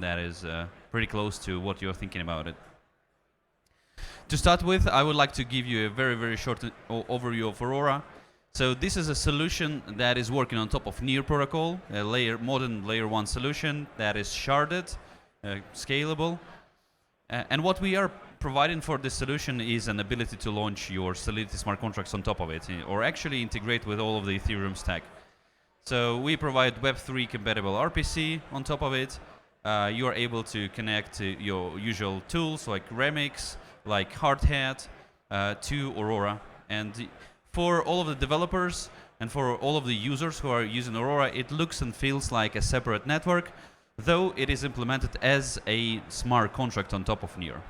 that is pretty close to what you're thinking about it. To start with, I would like to give you a very, very short overview of Aurora. So this is a solution that is working on top of Near protocol, a modern layer 1 solution that is sharded, scalable. And what we are providing for this solution is an ability to launch your Solidity smart contracts on top of it, or actually integrate with all of the Ethereum stack. So we provide Web3 compatible RPC on top of it. You are able to connect to your usual tools like Remix, like Hardhat, to Aurora. And for all of the developers and for all of the users who are using Aurora, it looks and feels like a separate network, though it is implemented as a smart contract on top of Near.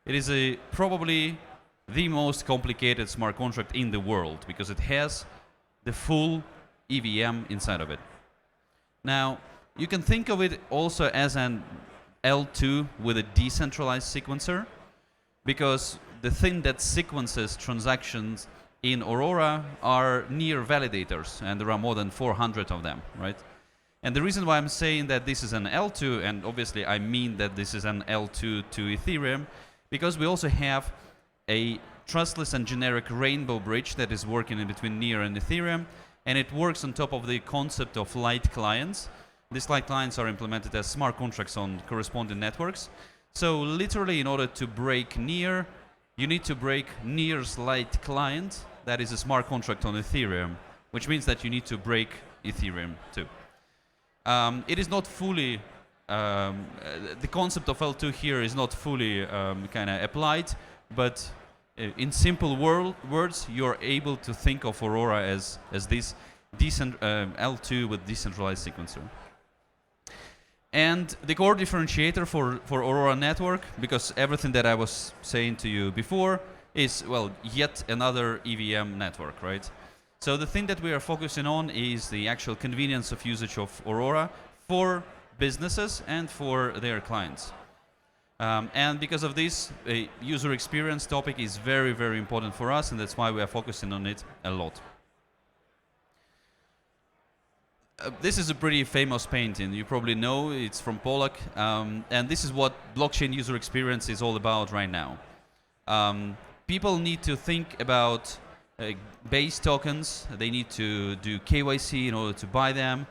It is probably the most complicated smart contract in the world because it has the full EVM inside of it. Now, you can think of it also as an L2 with a decentralized sequencer, because the thing that sequences transactions in Aurora are Near validators, and there are more than 400 of them, right? And the reason why I'm saying that this is an L2, and obviously I mean that this is an L2 to Ethereum, because we also have a trustless and generic rainbow bridge that is working in between Near and Ethereum, and it works on top of the concept of light clients. These light clients are implemented as smart contracts on corresponding networks. So literally, in order to break Near, you need to break Near's light client, that is a smart contract on Ethereum, which means that you need to break Ethereum too. It is not fully, the concept of L2 here is not fully kind of applied, but in simple words, you're able to think of Aurora as this L2 with decentralized sequencer. And the core differentiator for Aurora network, because everything that I was saying to you before is, well, yet another EVM network, right? So the thing that we are focusing on is the actual convenience of usage of Aurora for businesses and for their clients. And because of this, a user experience topic is very, very important for us, and that's why we are focusing on it a lot. This is a pretty famous painting. You probably know it's from Pollock, and this is what blockchain user experience is all about right now. People need to think about base tokens. They need to do KYC in order to buy them,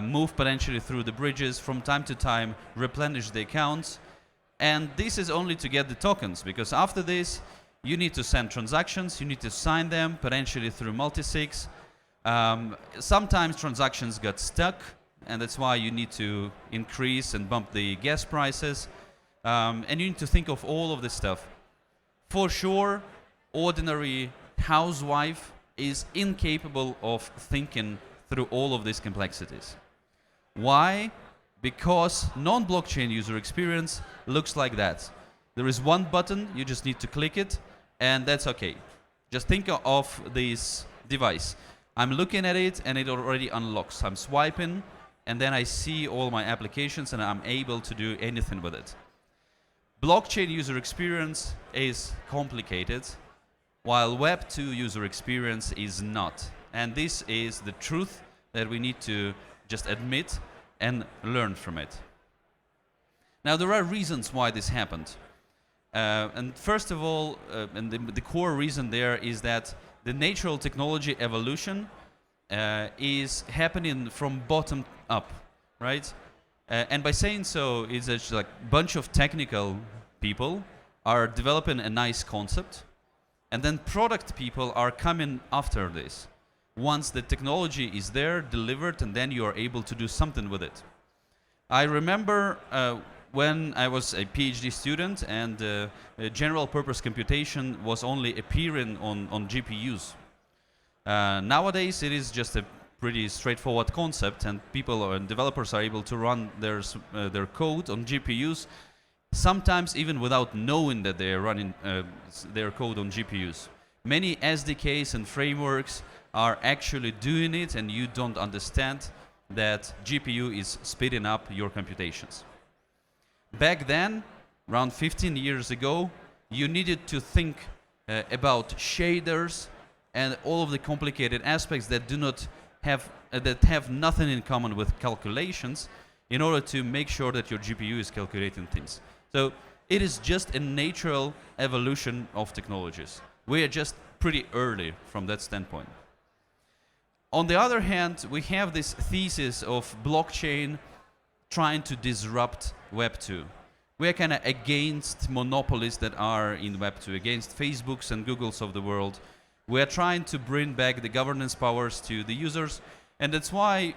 move potentially through the bridges from time to time, replenish the accounts. And this is only to get the tokens, because after this, you need to send transactions, you need to sign them, potentially through multi-sigs. Sometimes transactions get stuck, and that's why you need to increase and bump the gas prices. And you need to think of all of this stuff. For sure, ordinary housewife is incapable of thinking through all of these complexities. Why? Because non-blockchain user experience looks like that. There is one button, you just need to click it, and that's okay. Just think of this device. I'm looking at it and it already unlocks. I'm swiping and then I see all my applications and I'm able to do anything with it. Blockchain user experience is complicated, while Web 2 user experience is not. And this is the truth that we need to just admit and learn from it. Now, there are reasons why this happened. And first of all, and the core reason there is that the natural technology evolution is happening from bottom up, right? And by saying so, it's just like a bunch of technical people are developing a nice concept, and then product people are coming after this. Once the technology is there, delivered, and then you are able to do something with it. I remember when I was a PhD student and general purpose computation was only appearing on GPUs. Nowadays it is just a pretty straightforward concept, and people and developers are able to run their code on GPUs, sometimes even without knowing that they are running their code on GPUs. Many SDKs and frameworks are actually doing it, and you don't understand that GPU is speeding up your computations. Back then, around 15 years ago, you needed to think about shaders and all of the complicated aspects that do not have that have nothing in common with calculations in order to make sure that your GPU is calculating things. So it is just a natural evolution of technologies. We are just pretty early from that standpoint. On the other hand, we have this thesis of blockchain trying to disrupt Web 2. We are kind of against monopolies that are in Web 2, against Facebooks and Googles of the world. We are trying to bring back the governance powers to the users, and that's why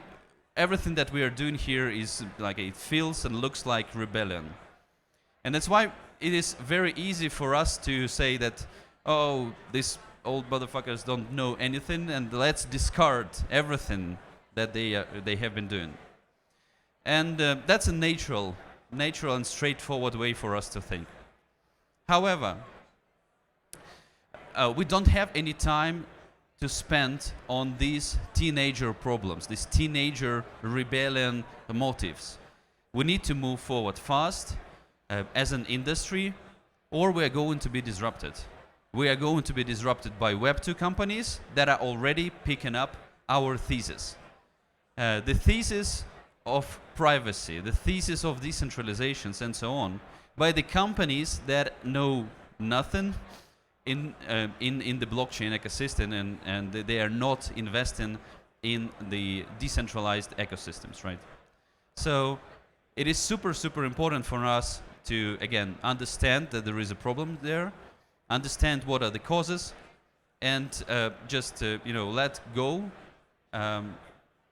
everything that we are doing here is like it feels and looks like rebellion. And that's why it is very easy for us to say that, oh, these old motherfuckers don't know anything, and let's discard everything that they have been doing. And that's a natural and straightforward way for us to think. However, we don't have any time to spend on these teenager problems, these teenager rebellion motives. We need to move forward fast as an industry, or we are going to be disrupted. We are going to be disrupted by Web 2 companies that are already picking up our thesis. The thesis of privacy, the thesis of decentralizations and so on, by the companies that know nothing in the blockchain ecosystem, and they are not investing in the decentralized ecosystems, right? So it is super important for us to, again, understand that there is a problem there, understand what are the causes, and just let go.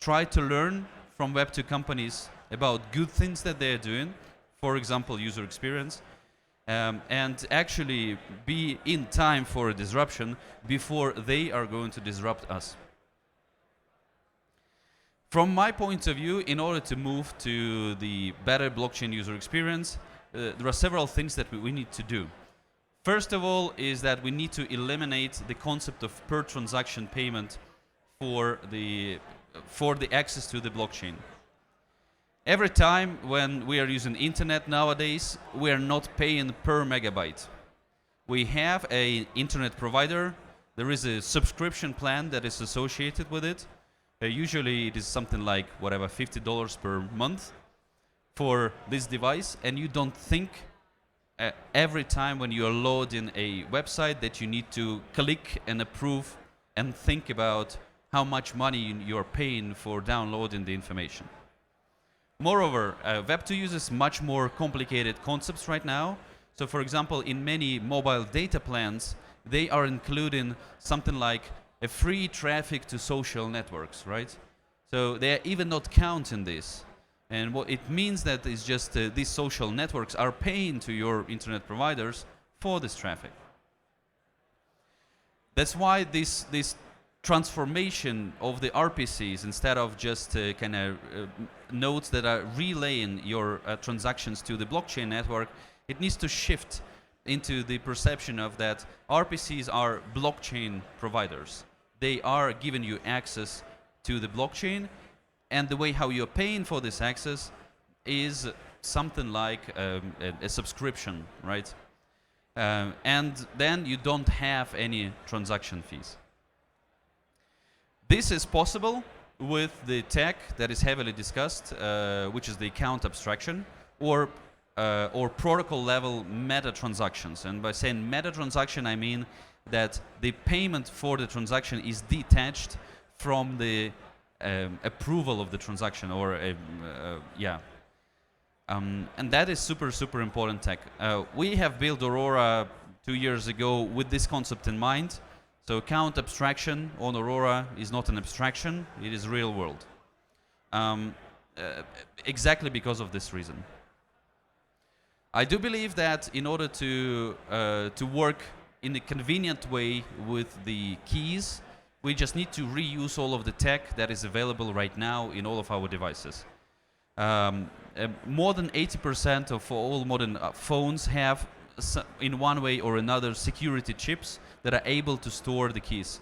Try to learn from Web 2 companies about good things that they're doing, for example, user experience, and actually be in time for a disruption before they are going to disrupt us. From my point of view, in order to move to the better blockchain user experience, there are several things that we need to do. First of all is that we need to eliminate the concept of per transaction payment for the access to the blockchain. Every time when we are using internet nowadays, we are not paying per megabyte. We have an internet provider. There is a subscription plan that is associated with it. Usually it is something like whatever, $50 per month for this device, and you don't think every time when you are loading a website that you need to click and approve and think about how much money you're paying for downloading the information. Moreover, Web 2 uses much more complicated concepts right now. So for example, in many mobile data plans, they are including something like a free traffic to social networks, right? So they are even not counting this. And what it means that is just these social networks are paying to your internet providers for this traffic. That's why this transformation of the RPCs, instead of just nodes that are relaying your transactions to the blockchain network, it needs to shift into the perception of that RPCs are blockchain providers. They are giving you access to the blockchain, and the way how you're paying for this access is something like a subscription, right? And then you don't have any transaction fees. This is possible with the tech that is heavily discussed, which is the account abstraction, or protocol level meta transactions. And by saying meta transaction, I mean that the payment for the transaction is detached from the approval of the transaction, or and that is super important tech. We have built Aurora 2 years ago with this concept in mind. So account abstraction on Aurora is not an abstraction, it is real world. Exactly because of this reason. I do believe that in order to work in a convenient way with the keys, we just need to reuse all of the tech that is available right now in all of our devices. More than 80% of all modern phones have, in one way or another, security chips that are able to store the keys.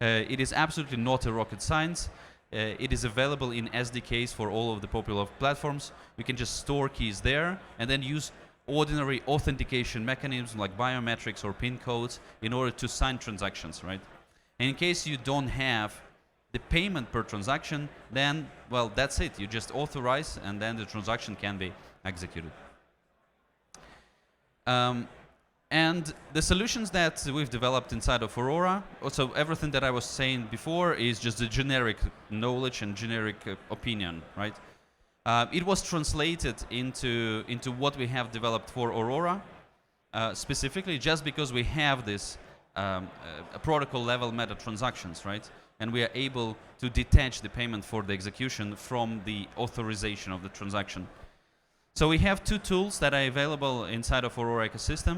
It is absolutely not a rocket science. It is available in SDKs for all of the popular platforms. We can just store keys there and then use ordinary authentication mechanisms like biometrics or PIN codes in order to sign transactions, right? And in case you don't have the payment per transaction, then, well, that's it. You just authorize, and then the transaction can be executed. And the solutions that we've developed inside of Aurora, also everything that I was saying before is just a generic knowledge and generic opinion, right? It was translated into what we have developed for Aurora, specifically just because we have this protocol level meta transactions, right? And we are able to detach the payment for the execution from the authorization of the transaction. So we have two tools that are available inside of Aurora ecosystem.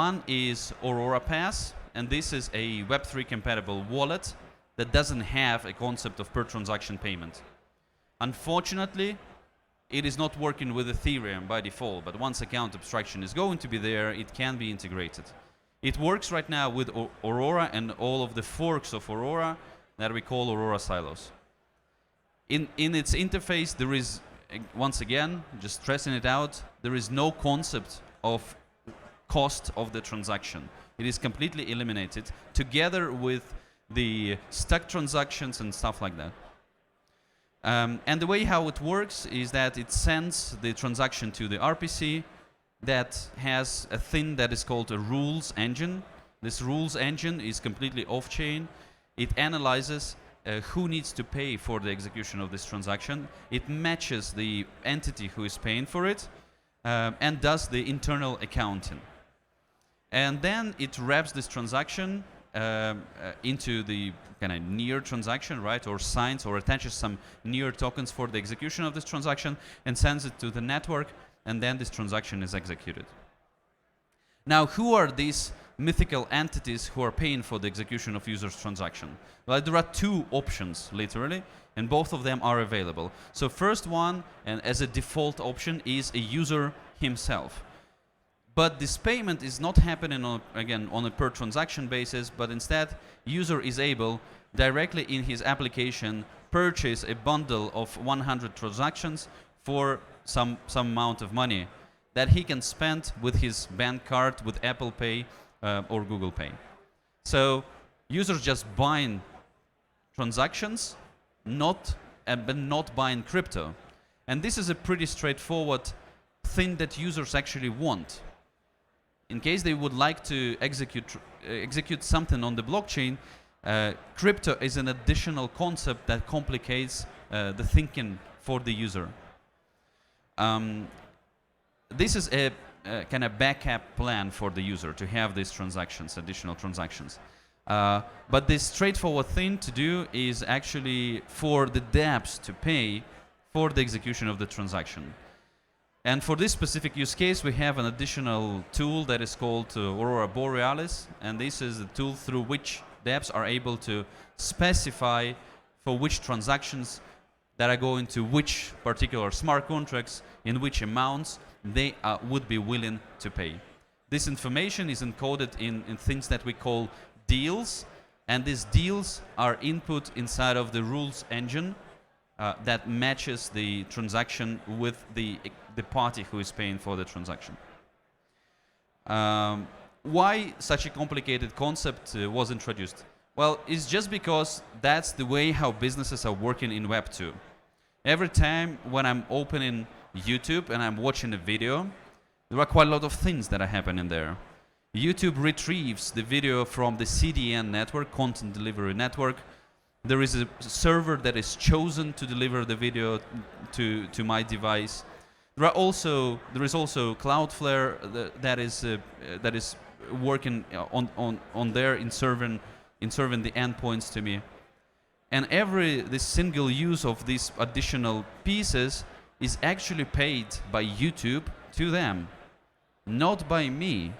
One is Aurora Pass, and this is a Web3 compatible wallet that doesn't have a concept of per transaction payment. Unfortunately, it is not working with Ethereum by default, but once account abstraction is going to be there, it can be integrated. It works right now with Aurora and all of the forks of Aurora that we call Aurora silos. In its interface, there is, once again, just stressing it out, there is no concept of cost of the transaction. It is completely eliminated together with the stuck transactions and stuff like that. And the way how it works is that it sends the transaction to the RPC that has a thing that is called a rules engine. This rules engine is completely off-chain. It analyzes who needs to pay for the execution of this transaction. It matches the entity who is paying for it and does the internal accounting. And then it wraps this transaction into the kind of near transaction, right, or signs or attaches some near tokens for the execution of this transaction and sends it to the network, and then this transaction is executed. Now, who are these mythical entities who are paying for the execution of user's transaction? Well, there are two options, literally, and both of them are available. So first one, and as a default option, is a user himself. But this payment is not happening on a per transaction basis, but instead user is able directly in his application purchase a bundle of 100 transactions for some amount of money that he can spend with his bank card, with Apple Pay or Google Pay. So users just buying transactions, but not buying crypto. And this is a pretty straightforward thing that users actually want. In case they would like to execute something on the blockchain, crypto is an additional concept that complicates the thinking for the user. This is a kind of backup plan for the user to have these transactions, additional transactions. But the straightforward thing to do is actually for the dApps to pay for the execution of the transaction. And for this specific use case, we have an additional tool that is called Aurora Borealis, and this is the tool through which dApps are able to specify for which transactions that are going to which particular smart contracts, in which amounts they would be willing to pay. This information is encoded in things that we call deals, and these deals are input inside of the rules engine that matches the transaction with the party who is paying for the transaction. Why such a complicated concept was introduced? Well, it's just because that's the way how businesses are working in Web 2. Every time when I'm opening YouTube and I'm watching a video, there are quite a lot of things that are happening there. YouTube retrieves the video from the CDN network, Content Delivery Network. There is a server that is chosen to deliver the video to my device. There is also Cloudflare that is working on there in serving the endpoints to me. And this single use of these additional pieces is actually paid by YouTube to them, not by me.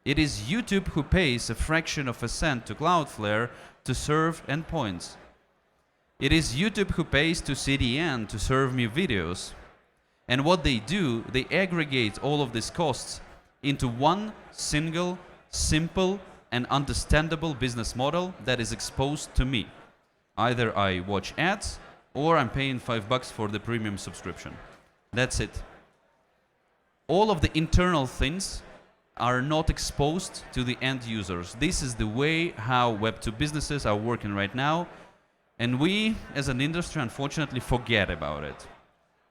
It is YouTube who pays a fraction of a cent to Cloudflare to serve endpoints. It is YouTube who pays to CDN to serve me videos. And what they do, they aggregate all of these costs into one single, simple, and understandable business model that is exposed to me. Either I watch ads, or I'm paying $5 for the premium subscription. That's it. All of the internal things are not exposed to the end users. This is the way how Web2 businesses are working right now. And we, as an industry, unfortunately forget about it.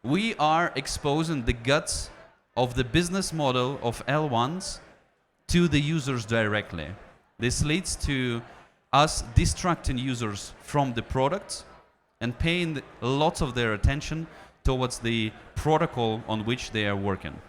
We are exposing the guts of the business model of L1s to the users directly. This leads to us distracting users from the products and paying lots of their attention towards the protocol on which they are working.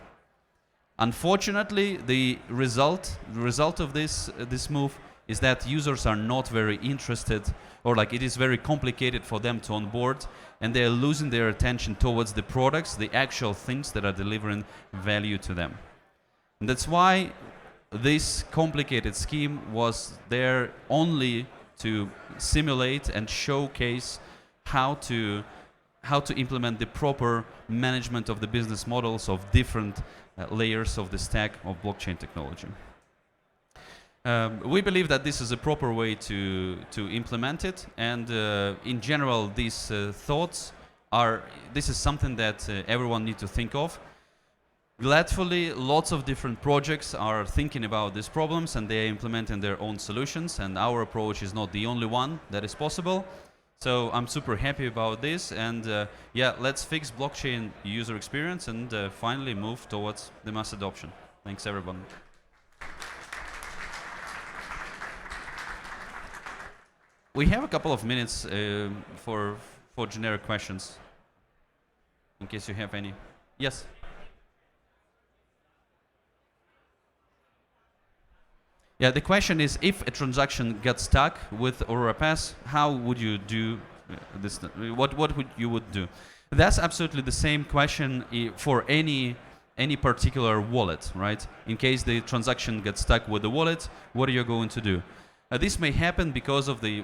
Unfortunately, the result of this move is that users are not very interested, or like it is very complicated for them to onboard, and they are losing their attention towards the products, the actual things that are delivering value to them. And that's why this complicated scheme was there only to simulate and showcase how to implement the proper management of the business models of different layers of the stack of blockchain technology. We believe that this is a proper way to implement it, and in general, these thoughts this is something that everyone needs to think of. Gladfully, lots of different projects are thinking about these problems and they are implementing their own solutions, and our approach is not the only one that is possible. So I'm super happy about this, and yeah, let's fix blockchain user experience and finally move towards the mass adoption. Thanks, everyone. We have a couple of minutes for generic questions, in case you have any. Yes? Yeah, the question is, if a transaction gets stuck with Aurora Pass, how would you do this? What would you do? That's absolutely the same question for any particular wallet, right? In case the transaction gets stuck with the wallet, what are you going to do? This may happen because of the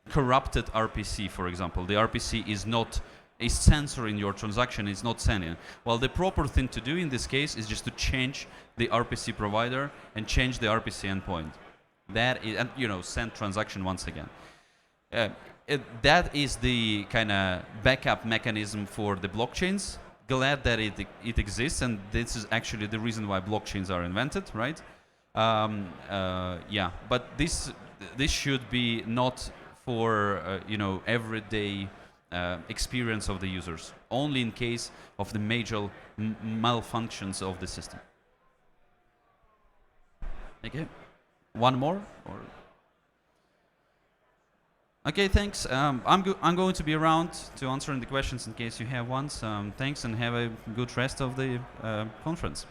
corrupted RPC, for example. The RPC is not a censoring your transaction, is not sending. Well, the proper thing to do in this case is just to change the RPC provider and change the RPC endpoint. That is, and send transaction once again. That is the kind of backup mechanism for the blockchains. Glad that it exists, and this is actually the reason why blockchains are invented, right? Yeah, but this should be not for everyday experience of the users, only in case of the major malfunctions of the system. Okay, one more? Or? Okay, thanks. I'm going to be around to answering the questions in case you have ones. Thanks, and have a good rest of the conference.